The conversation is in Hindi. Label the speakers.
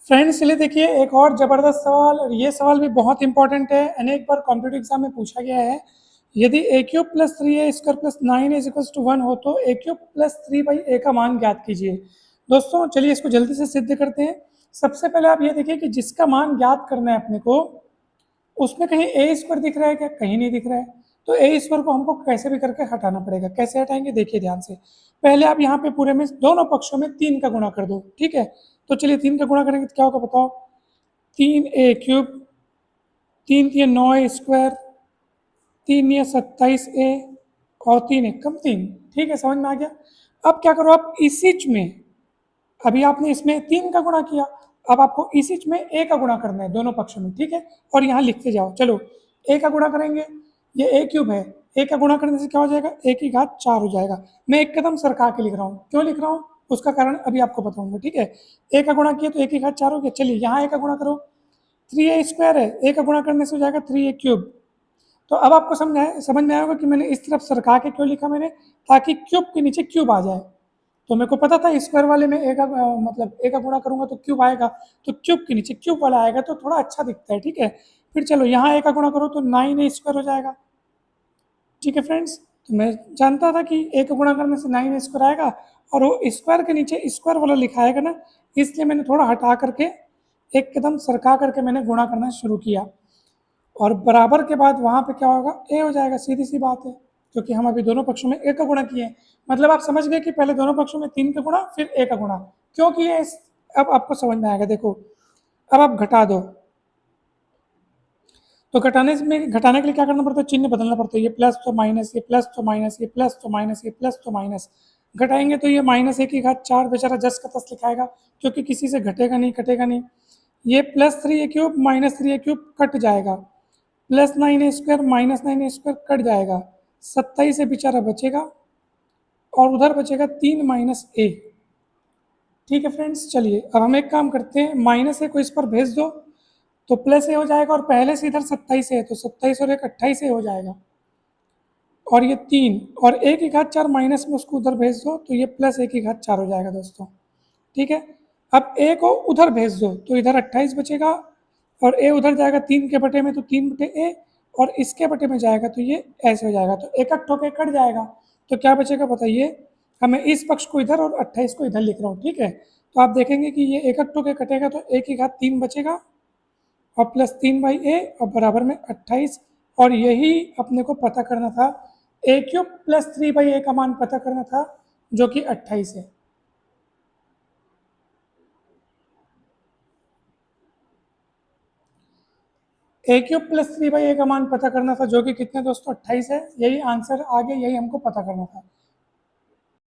Speaker 1: फ्रेंड्स चलिए देखिए एक और ज़बरदस्त सवाल, और ये सवाल भी बहुत इंपॉर्टेंट है, अनेक बार कॉम्पिटिटिव एग्जाम में पूछा गया है। यदि a cube plus three a square plus nine is equals to one हो तो a cube plus three by a का मान ज्ञात कीजिए। दोस्तों चलिए इसको जल्दी से सिद्ध करते हैं। सबसे पहले आप ये देखिए कि जिसका मान ज्ञात करना है अपने को, उसमें कहीं ए स्क्वायर दिख रहा है क्या? कहीं नहीं दिख रहा है। तो ए स्क्वायर को हमको कैसे भी करके हटाना पड़ेगा। कैसे हटाएंगे देखिए ध्यान से। पहले आप यहाँ पे पूरे में दोनों पक्षों में तीन का गुणा कर दो, ठीक है। तो चलिए तीन का गुणा करेंगे तो क्या होगा बताओ। तीन ए क्यूब, तीन तीन नौ ए स्क्वायर, तीन ये 27 ए, और तीन एक कम तीन। ठीक है, समझ में आ गया। अब क्या करो आप इसी में, अभी आपने इसमें तीन का गुणा किया, अब आपको इसी में ए का गुणा करना है दोनों पक्षों में, ठीक है। और यहाँ लिखते जाओ। चलो ए का गुणा करेंगे, ये ए क्यूब है, ए का गुणा करने से क्या हो जाएगा, ए की घात 4 हो जाएगा। मैं एक कदम सरका के लिख रहा हूँ, क्यों लिख रहा हूँ उसका कारण अभी आपको बताऊंगा, ठीक है। ए का गुणा किया तो ए की घात 4 हो गया। चलिए यहाँ ए का गुणा करो, थ्री ए स्क्वायर है, ए का गुणा करने से हो जाएगा थ्री ए क्यूब। तो अब आपको समझ में आया होगा कि मैंने इस तरफ सरका के क्यों लिखा मैंने, ताकि क्यूब के नीचे क्यूब आ जाए। तो मेरे को पता था स्क्वायर वाले में ए का मतलब ए का गुणा करूंगा तो क्यूब आएगा, तो क्यूब के नीचे क्यूब वाला आएगा तो थोड़ा अच्छा दिखता है, ठीक है। फिर चलो यहाँ ए का गुणा करो तो नाइन ए स्क्वायर हो जाएगा, ठीक है फ्रेंड्स। तो मैं जानता था कि ए का गुणा करने से नाइन ए स्क्वायर आएगा, और वो स्क्वायर के नीचे स्क्वायर वाला लिखा आएगा ना, इसलिए मैंने थोड़ा हटा करके एक कदम सरका करके मैंने गुणा करना शुरू किया। और बराबर के बाद वहाँ पे क्या होगा, ए हो जाएगा, सीधी सी बात है, क्योंकि हम अभी दोनों पक्षों में ए का गुणा किए हैं। मतलब आप समझ गए कि पहले दोनों पक्षों में तीन का गुणा फिर ए का गुणा क्यों किए। अब आपको समझ में आएगा। देखो अब आप घटा दो, तो घटाने के लिए क्या करना पड़ता है, चिन्ह बदलना पड़ता है। ये प्लस तो माइनस, ये प्लस तो माइनस, ये प्लस तो माइनस, ये प्लस तो माइनस। घटाएंगे तो ये माइनस ए की घात 4 बेचारा जस का तस लिखाएगा, क्योंकि किसी से घटेगा नहीं कटेगा नहीं। ये प्लस थ्री ए क्यूब माइनस थ्री ए क्यूब कट जाएगा, प्लस नाइन ए स्क्वायर माइनस नाइन ए स्क्वायर कट जाएगा, 27 से बेचारा बचेगा, और उधर बचेगा तीन माइनस ए। ठीक है फ्रेंड्स, चलिए अब हम एक काम करते हैं, माइनस ए को इस पर भेज दो तो प्लस ए हो जाएगा, और पहले से इधर 27 है तो 27 और एक 28 ए हो जाएगा, और ये तीन और ए की घात 4 माइनस में उसको उधर भेज दो तो ये प्लस ए की घात 4 हो जाएगा दोस्तों, ठीक है। अब ए को उधर भेज दो तो इधर 28 बचेगा, और ए उधर जाएगा तीन के बटे में तो तीन बटे ए, और इसके बटे में जाएगा तो ये ऐसे हो जाएगा, तो एक एक ठोके कट जाएगा। तो क्या बचेगा बताइए, हमें इस पक्ष को इधर और 28 को इधर लिख रहा हूँ, ठीक है। तो आप देखेंगे कि ये एक एक ठोके कटेगा तो ए की घात 3 बचेगा, और प्लस 3 बाई ए, और बराबर में 28। और यही अपने को पता करना था, ए क्यूब प्लस 3 बाई ए का मान पता करना था, जो कि 28 है। ए cube plus three by a का मान पता करना था, जो कि कितने दोस्तों 28 है। यही आंसर आ गया, यही हमको पता करना था।